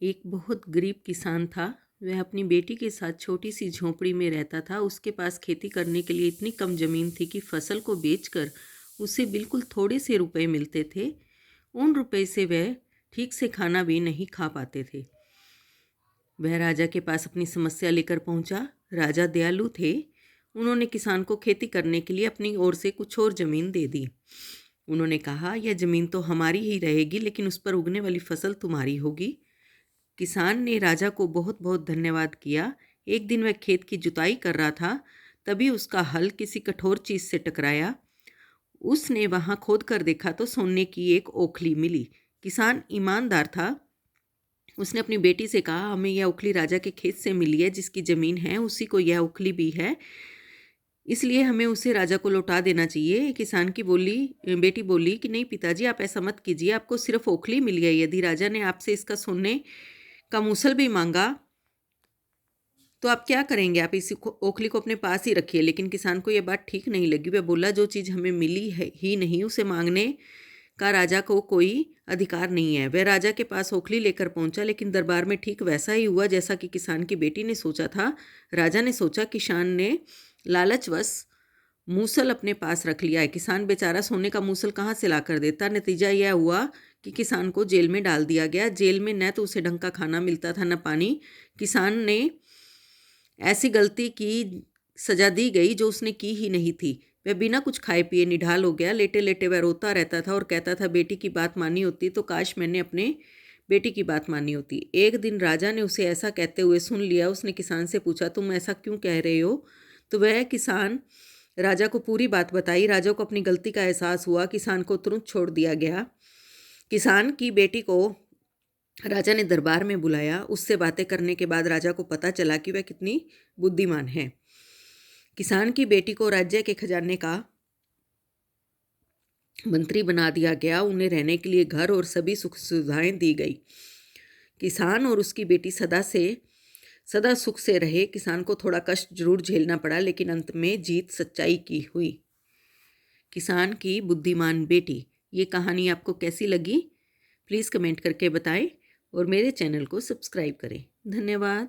एक बहुत गरीब किसान था। वह अपनी बेटी के साथ छोटी सी झोंपड़ी में रहता था। उसके पास खेती करने के लिए इतनी कम ज़मीन थी कि फसल को बेचकर उसे बिल्कुल थोड़े से रुपए मिलते थे। उन रुपए से वह ठीक से खाना भी नहीं खा पाते थे। वह राजा के पास अपनी समस्या लेकर पहुंचा। राजा दयालु थे। उन्होंने किसान को खेती करने के लिए अपनी ओर से कुछ और ज़मीन दे दी। उन्होंने कहा, यह ज़मीन तो हमारी ही रहेगी, लेकिन उस पर उगने वाली फसल तुम्हारी होगी। किसान ने राजा को बहुत बहुत धन्यवाद किया। एक दिन वह खेत की जुताई कर रहा था, तभी उसका हल किसी कठोर चीज़ से टकराया। उसने वहाँ खोद कर देखा तो सोने की एक ओखली मिली। किसान ईमानदार था। उसने अपनी बेटी से कहा, हमें यह ओखली राजा के खेत से मिली है। जिसकी ज़मीन है उसी को यह ओखली भी है, इसलिए हमें उसे राजा को लौटा देना चाहिए। किसान की बेटी बोली कि नहीं पिताजी, आप ऐसा मत कीजिए, आपको सिर्फ ओखली मिली है। यदि राजा ने आपसे इसका सोने का मूसल भी मांगा तो आप क्या करेंगे? आप इसी ओखली को अपने पास ही रखिए। लेकिन किसान को यह बात ठीक नहीं लगी। वह बोला, जो चीज़ हमें मिली है ही नहीं, उसे मांगने का राजा को कोई अधिकार नहीं है। वह राजा के पास ओखली लेकर पहुंचा, लेकिन दरबार में ठीक वैसा ही हुआ जैसा कि किसान की बेटी ने सोचा था। राजा ने सोचा, किसान ने लालचवश मूसल अपने पास रख लिया है। किसान बेचारा सोने का मूसल कहाँ से ला कर देता। नतीजा यह हुआ कि किसान को जेल में डाल दिया गया। जेल में न तो उसे ढंग का खाना मिलता था, न पानी। किसान ने ऐसी गलती की सजा दी गई जो उसने की ही नहीं थी। वह बिना कुछ खाए पिए निढाल हो गया। लेटे लेटे वह रोता रहता था और कहता था, बेटी की बात मानी होती तो काश मैंने अपने बेटी की बात मानी होती। एक दिन राजा ने उसे ऐसा कहते हुए सुन लिया। उसने किसान से पूछा, तुम ऐसा क्यों कह रहे हो? तो वह किसान राजा को पूरी बात बताई। राजा को अपनी गलती का एहसास हुआ। किसान को तुरंत छोड़ दिया गया। किसान की बेटी को राजा ने दरबार में बुलाया। उससे बातें करने के बाद राजा को पता चला कि वह कितनी बुद्धिमान है। किसान की बेटी को राज्य के खजाने का मंत्री बना दिया गया। उन्हें रहने के लिए घर और सभी सुख सुविधाएं दी गई। किसान और उसकी बेटी सदा सुख से रहे। किसान को थोड़ा कष्ट जरूर झेलना पड़ा, लेकिन अंत में जीत सच्चाई की हुई। किसान की बुद्धिमान बेटी। ये कहानी आपको कैसी लगी? प्लीज़ कमेंट करके बताएं और मेरे चैनल को सब्सक्राइब करें। धन्यवाद।